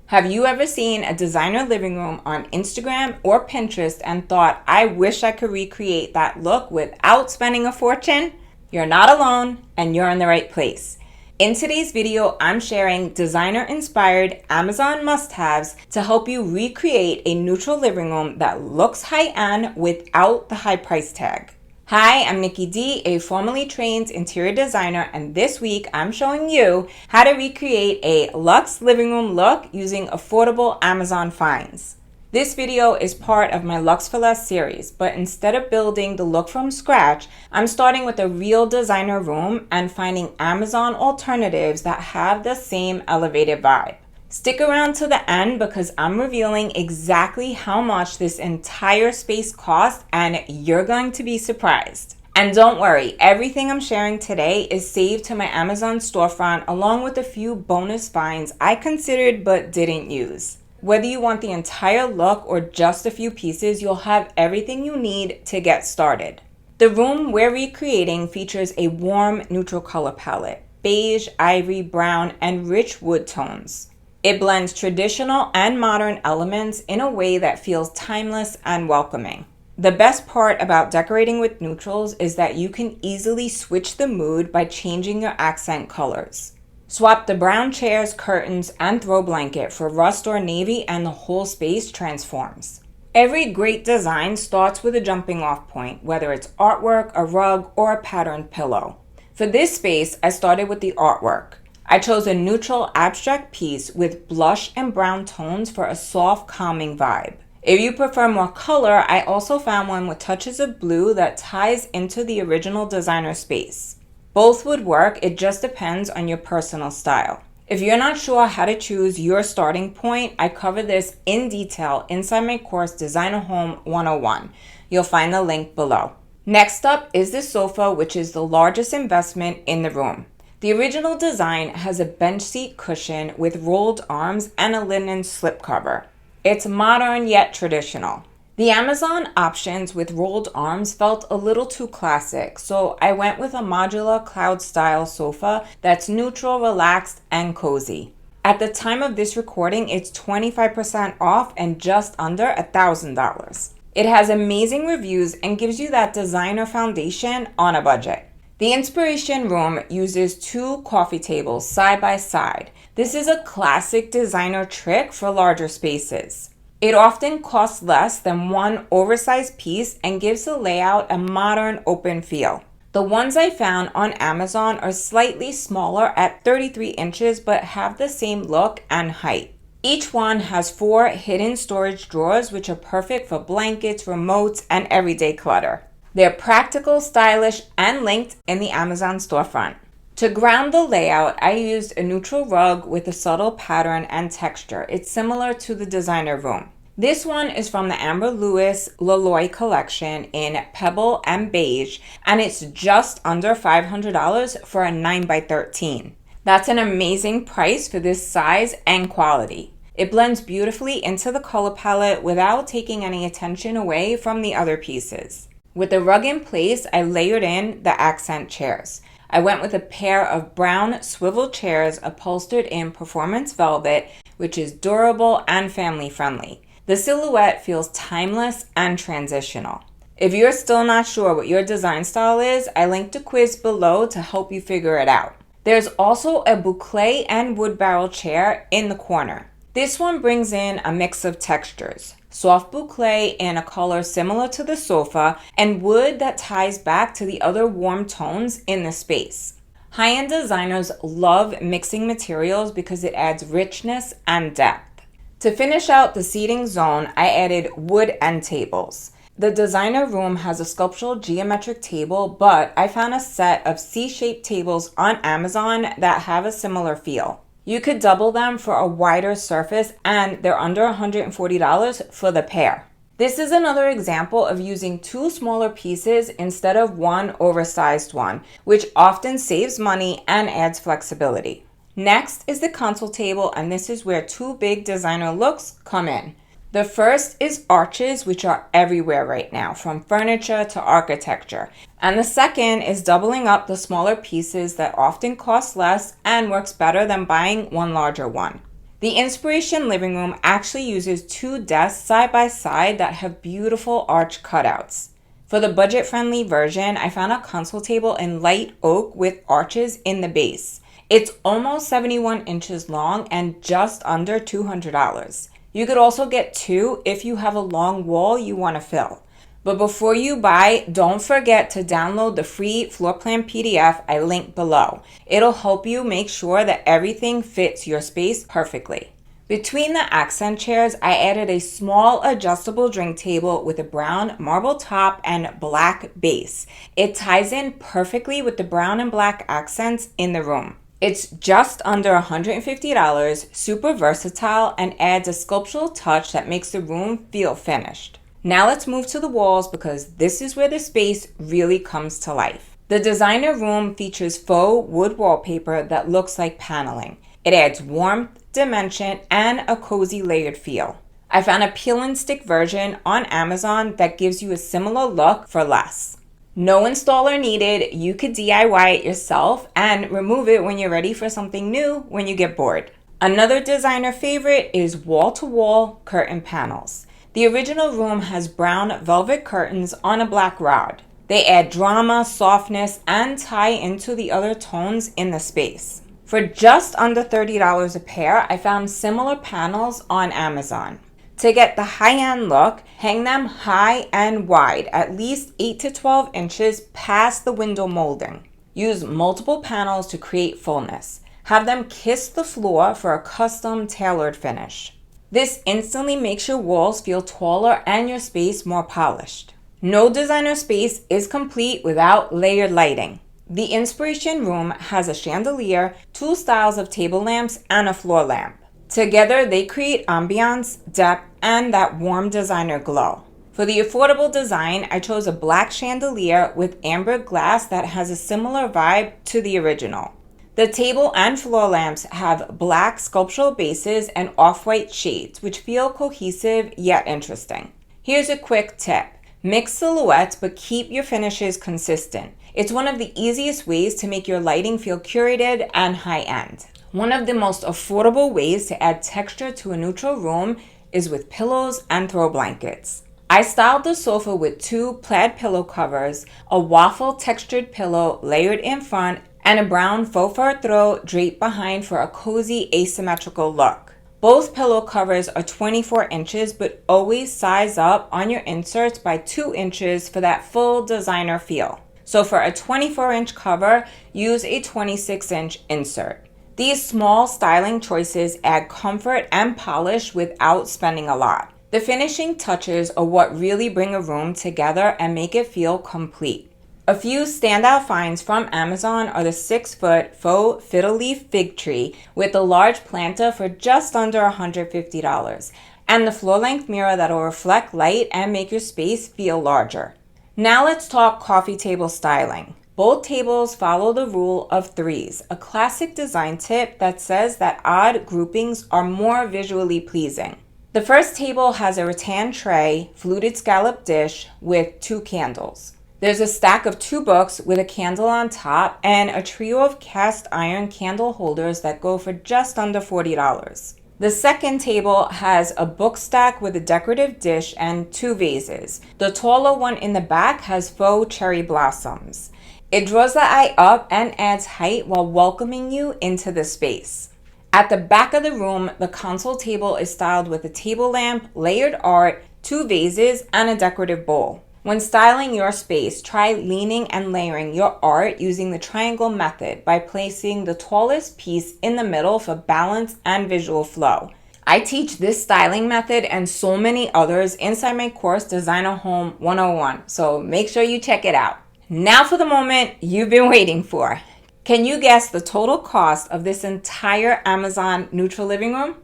Have you ever seen a designer living room on Instagram or Pinterest and thought, I wish I could recreate that look without spending a fortune? You're not alone, and you're in the right place. In today's video, I'm sharing designer-inspired Amazon must-haves to help you recreate a neutral living room that looks high-end without the high price tag. Hi, I'm Nikki D, a formally trained interior designer, and this week I'm showing you how to recreate a luxe living room look using affordable Amazon finds. This video is part of my Luxe for Less series, but instead of building the look from scratch, I'm starting with a real designer room and finding Amazon alternatives that have the same elevated vibe. Stick around to the end because I'm revealing exactly how much this entire space costs and you're going to be surprised. And don't worry, everything I'm sharing today is saved to my Amazon storefront along with a few bonus finds I considered but didn't use. Whether you want the entire look or just a few pieces, you'll have everything you need to get started. The room we're recreating features a warm neutral color palette, beige, ivory, brown, and rich wood tones. It blends traditional and modern elements in a way that feels timeless and welcoming. The best part about decorating with neutrals is that you can easily switch the mood by changing your accent colors. Swap the brown chairs, curtains, and throw blanket for rust or navy and the whole space transforms. Every great design starts with a jumping off point, whether it's artwork, a rug, or a patterned pillow. For this space, I started with the artwork. I chose a neutral abstract piece with blush and brown tones for a soft, calming vibe. If you prefer more color, I also found one with touches of blue that ties into the original designer space. Both would work, it just depends on your personal style. If you're not sure how to choose your starting point, I cover this in detail inside my course Designer Home 101. You'll find the link below. Next up is the sofa, which is the largest investment in the room. The original design has a bench seat cushion with rolled arms and a linen slipcover. It's modern yet traditional. The Amazon options with rolled arms felt a little too classic, so I went with a modular cloud-style sofa that's neutral, relaxed, and cozy. At the time of this recording, it's 25% off and just under $1,000. It has amazing reviews and gives you that designer foundation on a budget. The inspiration room uses two coffee tables side by side. This is a classic designer trick for larger spaces. It often costs less than one oversized piece and gives the layout a modern, open feel. The ones I found on Amazon are slightly smaller at 33 inches but have the same look and height. Each one has 4 hidden storage drawers which are perfect for blankets, remotes, and everyday clutter. They're practical, stylish, and linked in the Amazon storefront. To ground the layout, I used a neutral rug with a subtle pattern and texture. It's similar to the designer room. This one is from the Amber Louis Laloy collection in Pebble and Beige, and it's just under $500 for a 9x13. That's an amazing price for this size and quality. It blends beautifully into the color palette without taking any attention away from the other pieces. With the rug in place, I layered in the accent chairs. I went with a pair of brown swivel chairs upholstered in performance velvet, which is durable and family friendly. The silhouette feels timeless and transitional. If you're still not sure what your design style is, I linked a quiz below to help you figure it out. There's also a boucle and wood barrel chair in the corner. This one brings in a mix of textures. Soft boucle in a color similar to the sofa, and wood that ties back to the other warm tones in the space. High-end designers love mixing materials because it adds richness and depth. To finish out the seating zone, I added wood end tables. The designer room has a sculptural geometric table, but I found a set of C-shaped tables on Amazon that have a similar feel. You could double them for a wider surface and they're under $140 for the pair. This is another example of using 2 smaller pieces instead of one oversized one, which often saves money and adds flexibility. Next is the console table, and this is where 2 big designer looks come in. The first is arches, which are everywhere right now, from furniture to architecture. And the second is doubling up the smaller pieces that often cost less and works better than buying one larger one. The Inspiration Living Room actually uses 2 desks side by side that have beautiful arch cutouts. For the budget-friendly version, I found a console table in light oak with arches in the base. It's almost 71 inches long and just under $200. You could also get 2 if you have a long wall you want to fill. But before you buy, don't forget to download the free floor plan PDF I linked below. It'll help you make sure that everything fits your space perfectly. Between the accent chairs, I added a small adjustable drink table with a brown marble top and black base. It ties in perfectly with the brown and black accents in the room. It's just under $150, super versatile, and adds a sculptural touch that makes the room feel finished. Now let's move to the walls because this is where the space really comes to life. The designer room features faux wood wallpaper that looks like paneling. It adds warmth, dimension, and a cozy layered feel. I found a peel and stick version on Amazon that gives you a similar look for less. No installer needed. You could DIY it yourself and remove it when you're ready for something new when you get bored. Another designer favorite is wall-to-wall curtain panels. The original room has brown velvet curtains on a black rod. They add drama, softness, and tie into the other tones in the space. For just under $30 a pair, I found similar panels on Amazon. To get the high-end look, hang them high and wide, at least 8 to 12 inches past the window molding. Use multiple panels to create fullness. Have them kiss the floor for a custom tailored finish. This instantly makes your walls feel taller and your space more polished. No designer space is complete without layered lighting. The Inspiration Room has a chandelier, 2 styles of table lamps, and a floor lamp. Together, they create ambiance, depth, and that warm designer glow. For the affordable design, I chose a black chandelier with amber glass that has a similar vibe to the original. The table and floor lamps have black sculptural bases and off-white shades, which feel cohesive yet interesting. Here's a quick tip. Mix silhouettes, but keep your finishes consistent. It's one of the easiest ways to make your lighting feel curated and high-end. One of the most affordable ways to add texture to a neutral room is with pillows and throw blankets. I styled the sofa with 2 plaid pillow covers, a waffle textured pillow layered in front, and a brown faux fur throw draped behind for a cozy asymmetrical look. Both pillow covers are 24 inches, but always size up on your inserts by 2 inches for that full designer feel. So for a 24-inch cover, use a 26-inch insert. These small styling choices add comfort and polish without spending a lot. The finishing touches are what really bring a room together and make it feel complete. A few standout finds from Amazon are the 6-foot faux fiddle leaf fig tree with a large planter for just under $150, and the floor-length mirror that will reflect light and make your space feel larger. Now let's talk coffee table styling. Both tables follow the rule of 3s, a classic design tip that says that odd groupings are more visually pleasing. The first table has a rattan tray, fluted scallop dish with 2 candles. There's a stack of 2 books with a candle on top and a trio of cast iron candle holders that go for just under $40. The second table has a book stack with a decorative dish and 2 vases. The taller one in the back has faux cherry blossoms. It draws the eye up and adds height while welcoming you into the space. At the back of the room, the console table is styled with a table lamp, layered art, 2 vases, and a decorative bowl. When styling your space, try leaning and layering your art using the triangle method by placing the tallest piece in the middle for balance and visual flow. I teach this styling method and so many others inside my course Designer Home 101, so make sure you check it out. Now for the moment you've been waiting for. Can you guess the total cost of this entire Amazon neutral living room?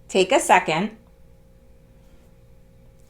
Take a second.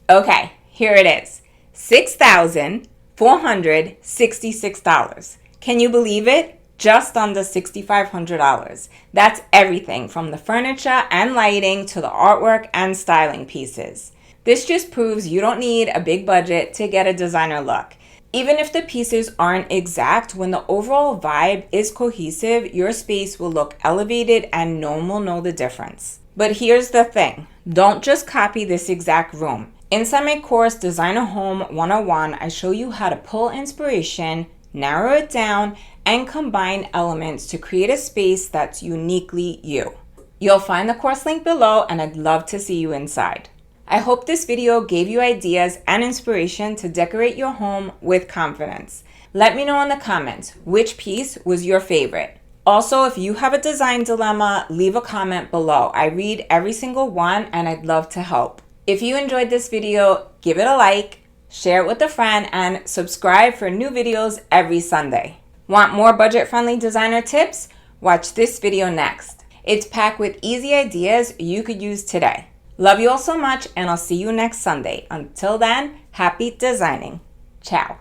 Okay, here it is. $6,466. Can you believe it? Just under $6,500. That's everything from the furniture and lighting to the artwork and styling pieces. This just proves you don't need a big budget to get a designer look. Even if the pieces aren't exact, when the overall vibe is cohesive, your space will look elevated and no one will know the difference. But here's the thing, don't just copy this exact room. Inside my course, Design a Home 101, I show you how to pull inspiration, narrow it down, and combine elements to create a space that's uniquely you. You'll find the course link below, and I'd love to see you inside. I hope this video gave you ideas and inspiration to decorate your home with confidence. Let me know in the comments which piece was your favorite. Also, if you have a design dilemma, leave a comment below. I read every single one and I'd love to help. If you enjoyed this video, give it a like, share it with a friend, and subscribe for new videos every Sunday. Want more budget-friendly designer tips? Watch this video next. It's packed with easy ideas you could use today. Love you all so much, and I'll see you next Sunday. Until then, happy designing. Ciao.